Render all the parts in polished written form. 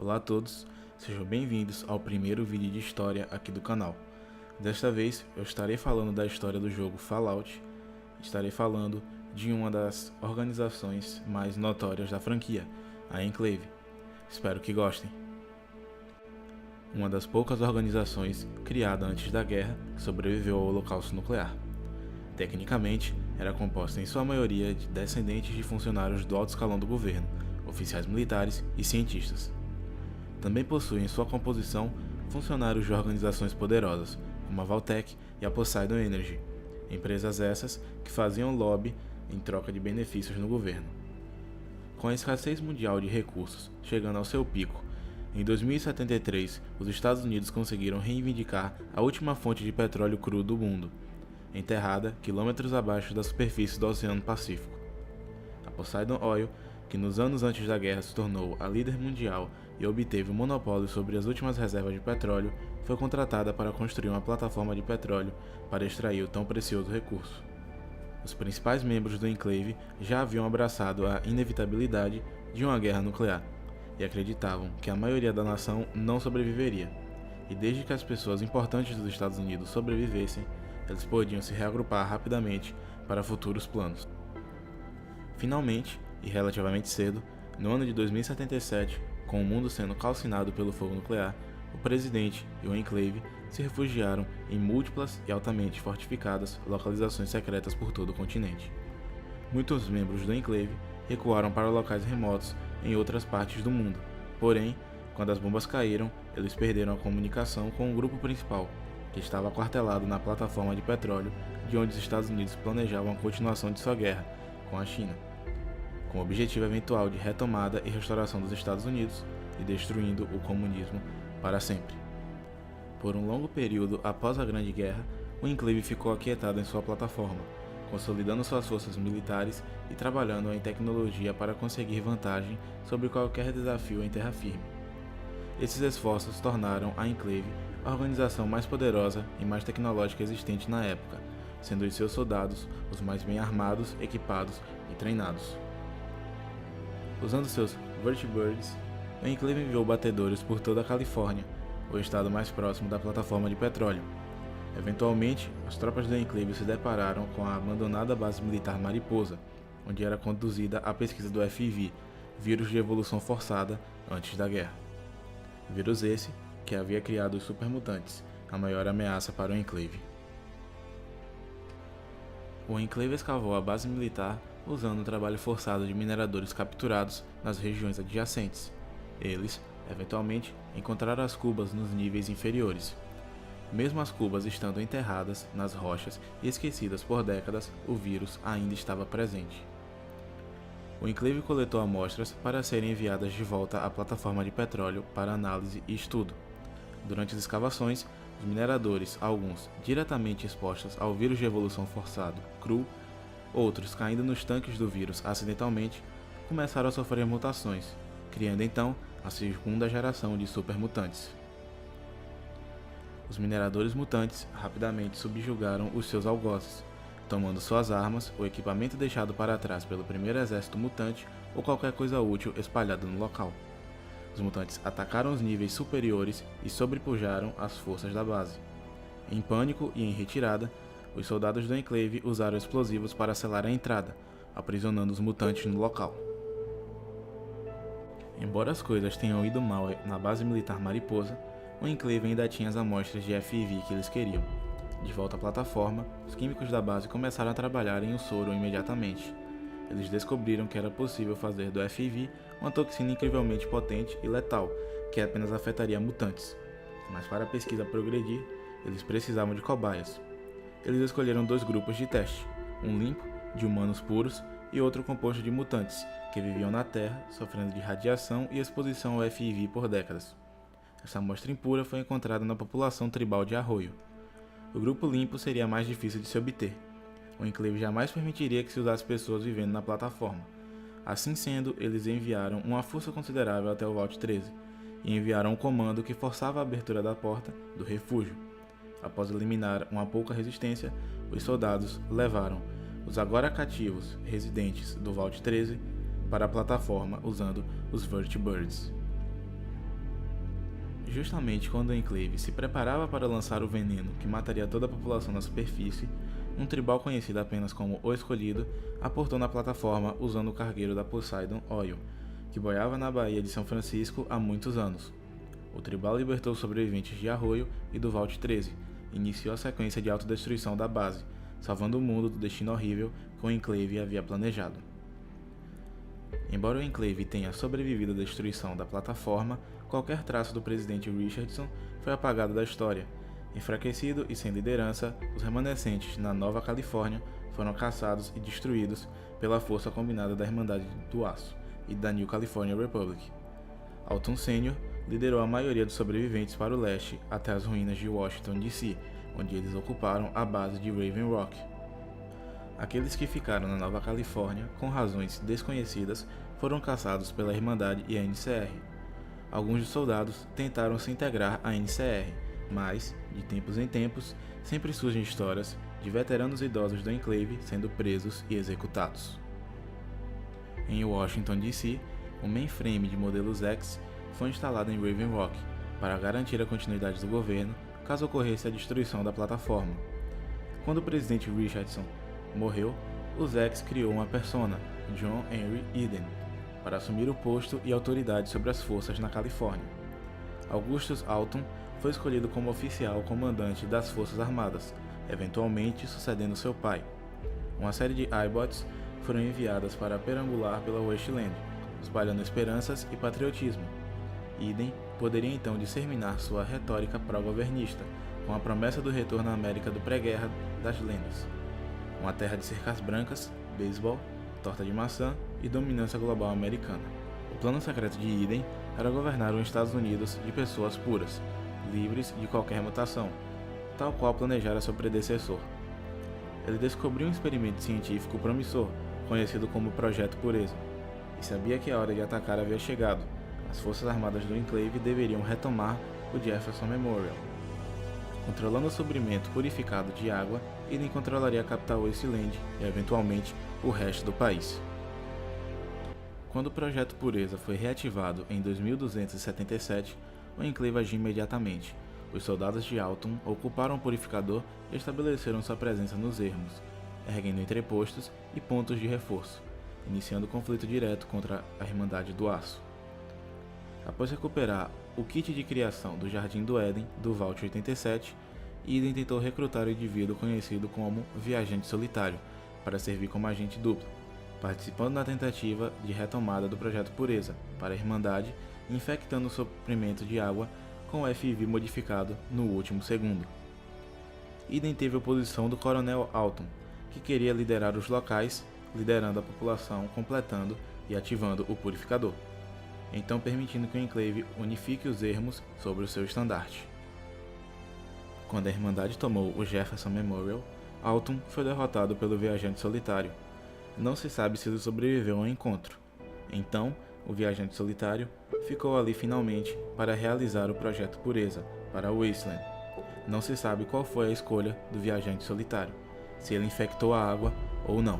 Olá a todos, sejam bem-vindos ao primeiro vídeo de história aqui do canal. Desta vez eu estarei falando da história do jogo Fallout, estarei falando de uma das organizações mais notórias da franquia, a Enclave. Espero que gostem. Uma das poucas organizações criada antes da guerra que sobreviveu ao holocausto nuclear. Tecnicamente, era composta em sua maioria de descendentes de funcionários do alto escalão do governo, oficiais militares e cientistas. Também possui em sua composição funcionários de organizações poderosas, como a Valtech e a Poseidon Energy, empresas essas que faziam lobby em troca de benefícios no governo. Com a escassez mundial de recursos chegando ao seu pico, em 2073 os Estados Unidos conseguiram reivindicar a última fonte de petróleo cru do mundo, enterrada quilômetros abaixo da superfície do Oceano Pacífico. A Poseidon Oil, que nos anos antes da guerra se tornou a líder mundial e obteve o monopólio sobre as últimas reservas de petróleo, foi contratada para construir uma plataforma de petróleo para extrair o tão precioso recurso. Os principais membros do Enclave já haviam abraçado a inevitabilidade de uma guerra nuclear e acreditavam que a maioria da nação não sobreviveria, e desde que as pessoas importantes dos Estados Unidos sobrevivessem, eles podiam se reagrupar rapidamente para futuros planos. Finalmente, e relativamente cedo, no ano de 2077, com o mundo sendo calcinado pelo fogo nuclear, o presidente e o Enclave se refugiaram em múltiplas e altamente fortificadas localizações secretas por todo o continente. Muitos membros do Enclave recuaram para locais remotos em outras partes do mundo, porém, quando as bombas caíram, eles perderam a comunicação com o grupo principal, que estava aquartelado na plataforma de petróleo de onde os Estados Unidos planejavam a continuação de sua guerra com a China, com o objetivo eventual de retomada e restauração dos Estados Unidos e destruindo o comunismo para sempre. Por um longo período após a Grande Guerra, o Enclave ficou aquietado em sua plataforma, consolidando suas forças militares e trabalhando em tecnologia para conseguir vantagem sobre qualquer desafio em terra firme. Esses esforços tornaram a Enclave a organização mais poderosa e mais tecnológica existente na época, sendo os seus soldados os mais bem armados, equipados e treinados. Usando seus Vertibirds, o Enclave enviou batedores por toda a Califórnia, o estado mais próximo da plataforma de petróleo. Eventualmente, as tropas do Enclave se depararam com a abandonada base militar Mariposa, onde era conduzida a pesquisa do FIV, vírus de evolução forçada, antes da guerra. Vírus esse que havia criado os supermutantes, a maior ameaça para o Enclave. O Enclave escavou a base militar usando o trabalho forçado de mineradores capturados nas regiões adjacentes. Eles, eventualmente, encontraram as cubas nos níveis inferiores. Mesmo as cubas estando enterradas nas rochas e esquecidas por décadas, o vírus ainda estava presente. O Enclave coletou amostras para serem enviadas de volta à plataforma de petróleo para análise e estudo. Durante as escavações, os mineradores, alguns diretamente expostos ao vírus de evolução forçado, cru, outros caindo nos tanques do vírus acidentalmente, começaram a sofrer mutações, criando então a segunda geração de supermutantes. Os mineradores mutantes rapidamente subjugaram os seus algozes, tomando suas armas, o equipamento deixado para trás pelo primeiro exército mutante ou qualquer coisa útil espalhada no local. Os mutantes atacaram os níveis superiores e sobrepujaram as forças da base. Em pânico e em retirada, os soldados do Enclave usaram explosivos para selar a entrada, aprisionando os mutantes no local. Embora as coisas tenham ido mal na base militar Mariposa, o Enclave ainda tinha as amostras de FIV que eles queriam. De volta à plataforma, os químicos da base começaram a trabalhar em um soro imediatamente. Eles descobriram que era possível fazer do FIV uma toxina incrivelmente potente e letal, que apenas afetaria mutantes. Mas para a pesquisa progredir, eles precisavam de cobaias. Eles escolheram dois grupos de teste, um limpo, de humanos puros, e outro composto de mutantes, que viviam na Terra, sofrendo de radiação e exposição ao FIV por décadas. Essa amostra impura foi encontrada na população tribal de Arroio. O grupo limpo seria mais difícil de se obter. O Enclave jamais permitiria que se usasse pessoas vivendo na plataforma. Assim sendo, eles enviaram uma força considerável até o Vault 13, e enviaram um comando que forçava a abertura da porta do refúgio. Após eliminar uma pouca resistência, os soldados levaram os agora cativos residentes do Vault 13 para a plataforma usando os Vertibirds. Justamente quando o Enclave se preparava para lançar o veneno que mataria toda a população na superfície, um tribal conhecido apenas como O Escolhido aportou na plataforma usando o cargueiro da Poseidon Oil, que boiava na Baía de São Francisco há muitos anos. O tribal libertou os sobreviventes de Arroio e do Vault 13, e iniciou a sequência de autodestruição da base, salvando o mundo do destino horrível que o Enclave havia planejado. Embora o Enclave tenha sobrevivido à destruição da plataforma, qualquer traço do presidente Richardson foi apagado da história. Enfraquecido e sem liderança, os remanescentes na Nova Califórnia foram caçados e destruídos pela força combinada da Irmandade do Aço e da New California Republic. Alton Sr. liderou a maioria dos sobreviventes para o leste até as ruínas de Washington, D.C., onde eles ocuparam a base de Raven Rock. Aqueles que ficaram na Nova Califórnia, com razões desconhecidas, foram caçados pela Irmandade e a NCR. Alguns dos soldados tentaram se integrar à NCR, mas, de tempos em tempos, sempre surgem histórias de veteranos idosos do Enclave sendo presos e executados. Em Washington, D.C., o mainframe de modelos X foi instalado em Raven Rock para garantir a continuidade do governo caso ocorresse a destruição da plataforma. Quando o presidente Richardson morreu, o X criou uma persona, John Henry Eden, para assumir o posto e autoridade sobre as forças na Califórnia. Augustus Alton foi escolhido como oficial comandante das Forças Armadas, eventualmente sucedendo seu pai. Uma série de iBots foram enviadas para perambular pela Wasteland, espalhando esperanças e patriotismo. Eden poderia então disseminar sua retórica pró-governista, com a promessa do retorno à América do pré-guerra das lendas. Uma terra de cercas brancas, beisebol, torta de maçã e dominância global americana. O plano secreto de Eden era governar os Estados Unidos de pessoas puras, livres de qualquer mutação, tal qual planejara seu predecessor. Ele descobriu um experimento científico promissor, conhecido como Projeto Pureza, e sabia que a hora de atacar havia chegado. As forças armadas do Enclave deveriam retomar o Jefferson Memorial. Controlando o suprimento purificado de água, Eden controlaria a capital Wasteland e, eventualmente, o resto do país. Quando o Projeto Pureza foi reativado em 2277, o Enclave agiu imediatamente. Os soldados de Alton ocuparam o purificador e estabeleceram sua presença nos ermos, erguendo entrepostos e pontos de reforço, iniciando conflito direto contra a Irmandade do Aço. Após recuperar o kit de criação do Jardim do Éden do Vault 87, Eden tentou recrutar o indivíduo conhecido como Viajante Solitário para servir como agente duplo, participando na tentativa de retomada do Projeto Pureza para a Irmandade e infectando o suprimento de água com o FIV modificado no último segundo. Eden teve a oposição do Coronel Alton, que queria liderar os locais, liderando a população, completando e ativando o purificador, então permitindo que o Enclave unifique os ermos sobre o seu estandarte. Quando a Irmandade tomou o Jefferson Memorial, Alton foi derrotado pelo Viajante Solitário. Não se sabe se ele sobreviveu ao encontro. Então, o Viajante Solitário ficou ali finalmente para realizar o Projeto Pureza para Wasteland. Não se sabe qual foi a escolha do Viajante Solitário, se ele infectou a água ou não.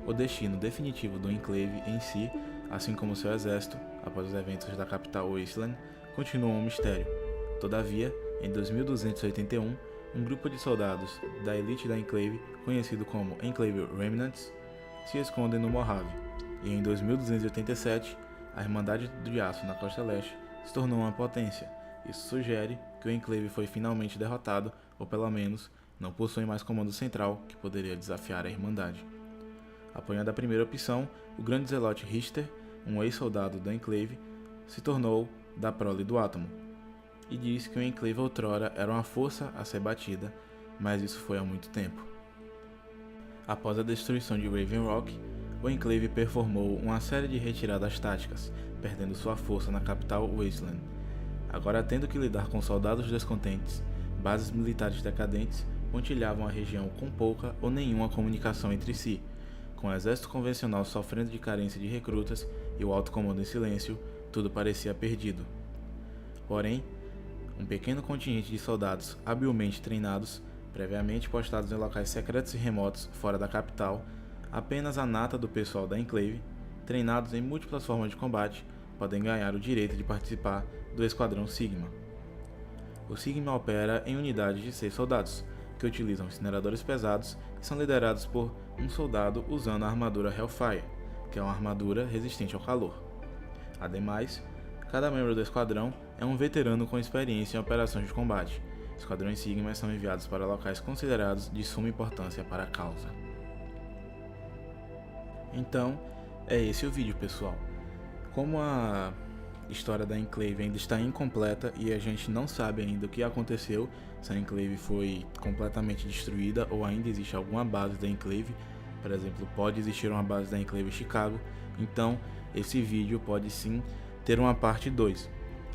O destino definitivo do Enclave em si, assim como seu exército, após os eventos da capital Wasteland, continuou um mistério. Todavia, em 2281, um grupo de soldados da elite da Enclave, conhecido como Enclave Remnants, se escondem no Mojave, e em 2287, a Irmandade de Aço na costa leste se tornou uma potência. Isso sugere que o Enclave foi finalmente derrotado, ou pelo menos não possui mais comando central que poderia desafiar a Irmandade. Apoiando a primeira opção, o grande zelote Richter, um ex-soldado da Enclave, se tornou da prole do átomo, e diz que o Enclave outrora era uma força a ser batida, mas isso foi há muito tempo. Após a destruição de Raven Rock, o Enclave performou uma série de retiradas táticas, perdendo sua força na capital Wasteland. Agora tendo que lidar com soldados descontentes, bases militares decadentes pontilhavam a região com pouca ou nenhuma comunicação entre si, com o exército convencional sofrendo de carência de recrutas e o alto comando em silêncio, tudo parecia perdido. Porém, um pequeno contingente de soldados habilmente treinados, previamente postados em locais secretos e remotos fora da capital, apenas a nata do pessoal da Enclave, treinados em múltiplas formas de combate, podem ganhar o direito de participar do Esquadrão Sigma. O Sigma opera em unidades de 6 soldados, que utilizam incineradores pesados e são liderados por um soldado usando a armadura Hellfire, que é uma armadura resistente ao calor. Ademais, cada membro do esquadrão é um veterano com experiência em operações de combate. Esquadrões Sigma são enviados para locais considerados de suma importância para a causa. Então, é esse o vídeo, pessoal. Como a história da Enclave ainda está incompleta e a gente não sabe ainda o que aconteceu, se a Enclave foi completamente destruída ou ainda existe alguma base da Enclave, por exemplo, pode existir uma base da Enclave em Chicago, então esse vídeo pode sim ter uma parte 2.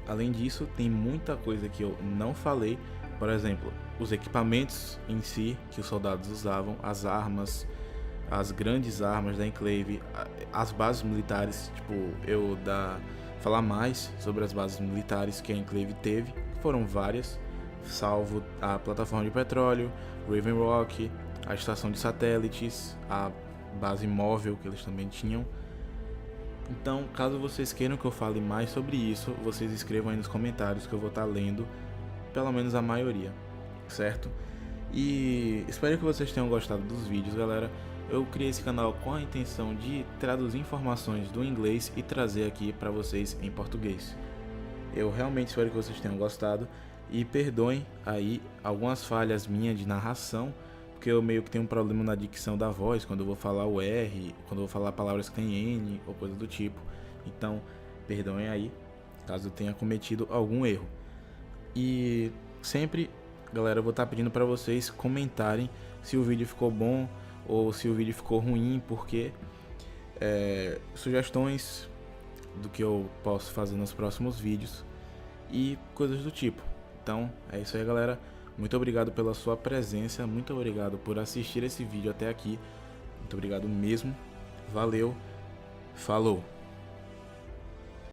Além disso, tem muita coisa que eu não falei, por exemplo, os equipamentos em si que os soldados usavam, as armas, as grandes armas da Enclave, as bases militares, falar mais sobre as bases militares que a Enclave teve, que foram várias, salvo a plataforma de petróleo, Raven Rock, a estação de satélites, a base móvel que eles também tinham. Então, caso vocês queiram que eu fale mais sobre isso, vocês escrevam aí nos comentários que eu vou estar lendo, pelo menos a maioria, certo? E espero que vocês tenham gostado dos vídeos, galera. Eu criei esse canal com a intenção de traduzir informações do inglês e trazer aqui para vocês em português. Eu realmente espero que vocês tenham gostado e perdoem aí algumas falhas minhas de narração, porque eu meio que tenho um problema na dicção da voz, quando eu vou falar o R, quando eu vou falar palavras que tem N ou coisa do tipo. Então, perdoem aí, caso eu tenha cometido algum erro. E sempre, galera, eu vou estar pedindo para vocês comentarem se o vídeo ficou bom ou se o vídeo ficou ruim, porque sugestões do que eu posso fazer nos próximos vídeos e coisas do tipo. Então é isso aí, galera, muito obrigado pela sua presença, muito obrigado por assistir esse vídeo até aqui, muito obrigado mesmo, valeu, falou!